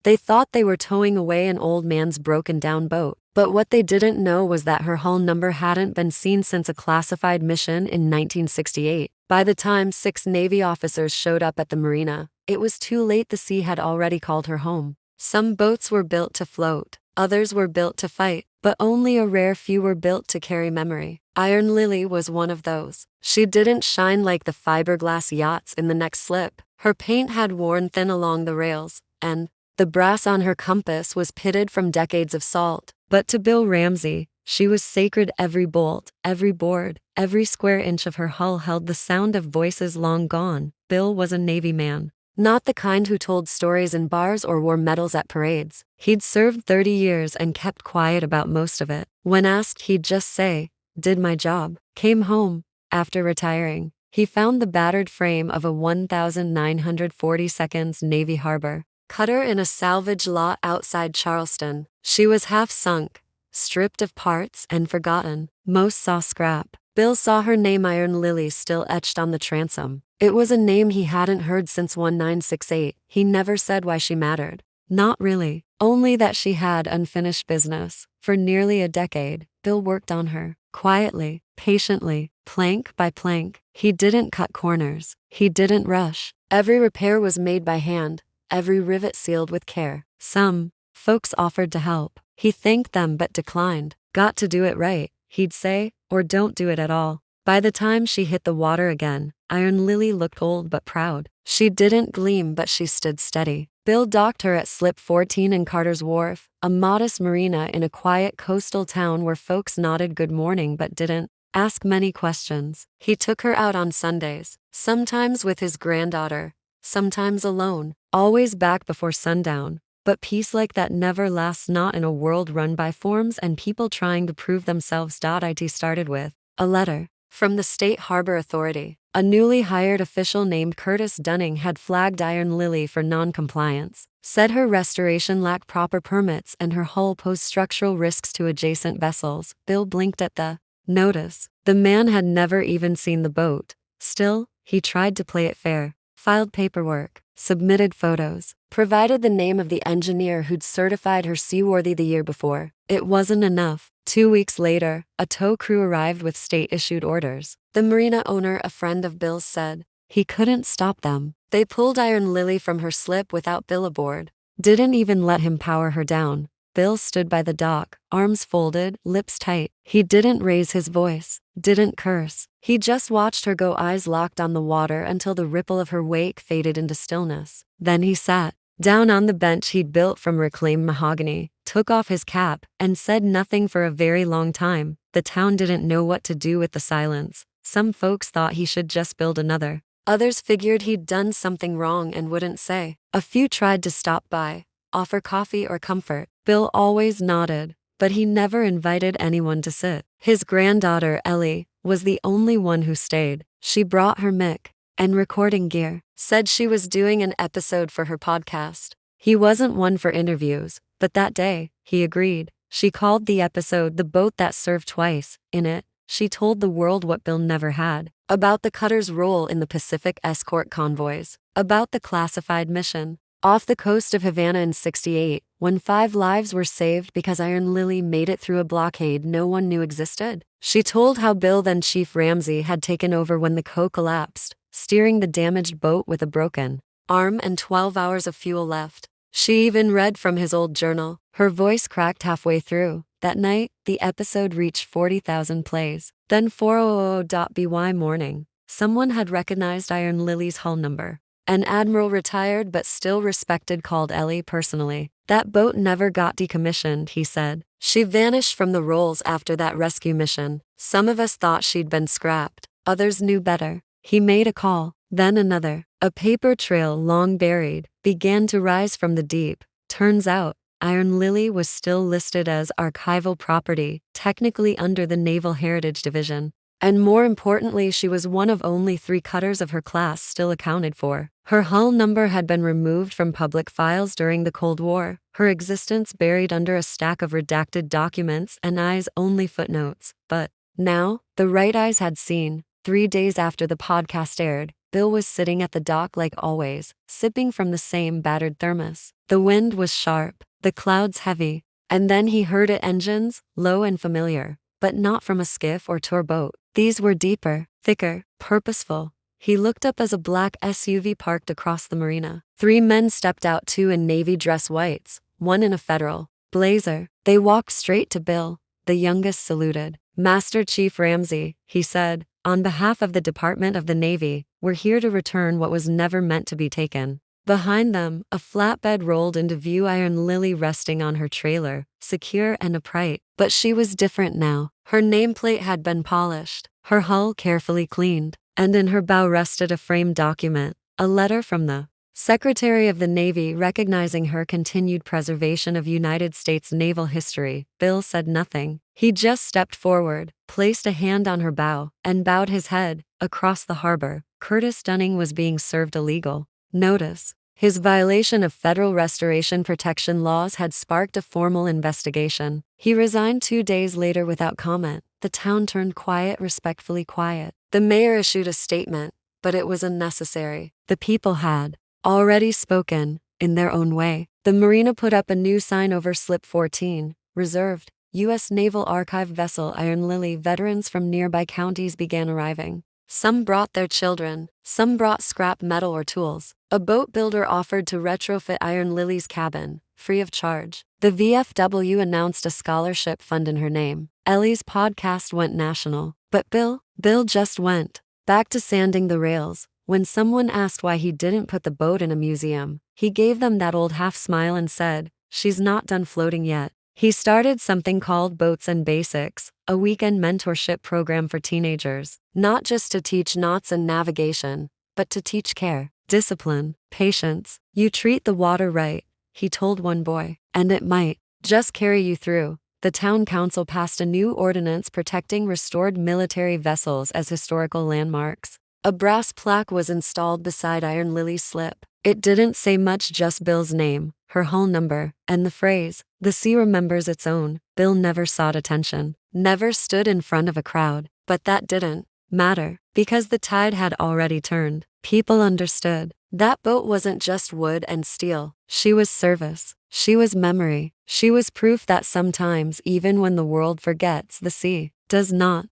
They thought they were towing away an old man's broken-down boat, but what they didn't know was that her hull number hadn't been seen since a classified mission in 1968. By the time 6 Navy officers showed up at the marina, it was too late. The sea had already called her home. Some boats were built to float, others were built to fight, but only a rare few were built to carry memory. Iron Lily was one of those. She didn't shine like the fiberglass yachts in the next slip. Her paint had worn thin along the rails, and the brass on her compass was pitted from decades of salt. But to Bill Ramsey, she was sacred. Every bolt, every board, every square inch of her hull held the sound of voices long gone. Bill was a Navy man. Not the kind who told stories in bars or wore medals at parades. He'd served 30 years and kept quiet about most of it. When asked, he'd just say, "Did my job." Came home. After retiring, he found the battered frame of a 1942 Navy Harbor cutter in a salvage lot outside Charleston. She was half sunk, stripped of parts, and forgotten. Most saw scrap. Bill saw her name, Iron Lily, still etched on the transom. It was a name he hadn't heard since 1968. He never said why she mattered. Not really. Only that she had unfinished business. For nearly a decade, Bill worked on her. Quietly, patiently, plank by plank. He didn't cut corners. He didn't rush. Every repair was made by hand, every rivet sealed with care. Some folks offered to help. He thanked them but declined. "Got to do it right," he'd say, "or don't do it at all." By the time she hit the water again, Iron Lily looked old but proud. She didn't gleam, but she stood steady. Bill docked her at Slip 14 in Carter's Wharf, a modest marina in a quiet coastal town where folks nodded good morning but didn't ask many questions. He took her out on Sundays, sometimes with his granddaughter, sometimes alone, always back before sundown. But peace like that never lasts, not in a world run by forms and people trying to prove themselves. It started with a letter from the State Harbor Authority. A newly hired official named Curtis Dunning had flagged Iron Lily for non-compliance, said her restoration lacked proper permits and her hull posed structural risks to adjacent vessels. Bill blinked at the notice. The man had never even seen the boat. Still, he tried to play it fair. Filed paperwork, submitted photos, provided the name of the engineer who'd certified her seaworthy the year before. It wasn't enough. 2 weeks later, a tow crew arrived with state-issued orders. The marina owner, a friend of Bill's, said he couldn't stop them. They pulled Iron Lily from her slip without Bill aboard. Didn't even let him power her down. Bill stood by the dock, arms folded, lips tight. He didn't raise his voice, didn't curse. He just watched her go, eyes locked on the water, until the ripple of her wake faded into stillness. Then he sat down on the bench he'd built from reclaimed mahogany, took off his cap, and said nothing for a very long time. The town didn't know what to do with the silence. Some folks thought he should just build another. Others figured he'd done something wrong and wouldn't say. A few tried to stop by, offer coffee or comfort. Bill always nodded, but he never invited anyone to sit. His granddaughter, Ellie, was the only one who stayed. She brought her mic and recording gear, said she was doing an episode for her podcast. He wasn't one for interviews, but that day, he agreed. She called the episode "The Boat That Served Twice." In it, she told the world what Bill never had, about the cutter's role in the Pacific escort convoys, about the classified mission off the coast of Havana in '68, when 5 lives were saved because Iron Lily made it through a blockade no one knew existed. She told how Bill, then Chief Ramsey, had taken over when the co collapsed, steering the damaged boat with a broken arm and 12 hours of fuel left. She even read from his old journal. Her voice cracked halfway through. That night, the episode reached 40,000 plays. Then 4:00 morning, someone had recognized Iron Lily's hull number. An admiral, retired but still respected, called Ellie personally. "That boat never got decommissioned," he said. "She vanished from the rolls after that rescue mission. Some of us thought she'd been scrapped. Others knew better." He made a call, then another. A paper trail, long buried, began to rise from the deep. Turns out, Iron Lily was still listed as archival property, technically under the Naval Heritage Division. And more importantly, she was one of only 3 cutters of her class still accounted for. Her hull number had been removed from public files during the Cold War, her existence buried under a stack of redacted documents and eyes-only footnotes. But now, the right eyes had seen, 3 days after the podcast aired, Bill was sitting at the dock like always, sipping from the same battered thermos. The wind was sharp, the clouds heavy, and then he heard it engines, low and familiar, but not from a skiff or tour boat. These were deeper, thicker, purposeful. He looked up as a black SUV parked across the marina. 3 men stepped out, 2 in navy dress whites, 1 in a federal blazer. They walked straight to Bill. The youngest saluted. "Master Chief Ramsey," he said, "on behalf of the Department of the Navy, we're here to return what was never meant to be taken." Behind them, a flatbed rolled into view, Iron Lily resting on her trailer, secure and upright. But she was different now. Her nameplate had been polished, her hull carefully cleaned, and in her bow rested a framed document, a letter from the Secretary of the Navy recognizing her continued preservation of United States naval history. Bill said nothing. He just stepped forward, placed a hand on her bow, and bowed his head. Across the harbor, Curtis Dunning was being served a legal notice. His violation of federal restoration protection laws had sparked a formal investigation. He resigned 2 days later without comment. The town turned quiet, respectfully quiet. The mayor issued a statement, but it was unnecessary. The people had already spoken, in their own way. The marina put up a new sign over slip 14, reserved. U.S. Naval Archive vessel Iron Lily. Veterans from nearby counties began arriving. Some brought their children, some brought scrap metal or tools. A boat builder offered to retrofit Iron Lily's cabin, free of charge. The VFW announced a scholarship fund in her name. Ellie's podcast went national. But Bill just went back to sanding the rails. When someone asked why he didn't put the boat in a museum, he gave them that old half smile and said, "She's not done floating yet." He started something called Boats and Basics, a weekend mentorship program for teenagers, not just to teach knots and navigation, but to teach care, discipline, patience. "You treat the water right," he told one boy, "and it might just carry you through." The town council passed a new ordinance protecting restored military vessels as historical landmarks. A brass plaque was installed beside Iron Lily's slip. It didn't say much, just Bill's name, her hull number, and the phrase, "The sea remembers its own." Bill never sought attention, never stood in front of a crowd, but that didn't matter, because the tide had already turned. People understood. That boat wasn't just wood and steel. She was service. She was memory. She was proof that sometimes, even when the world forgets, the sea does not.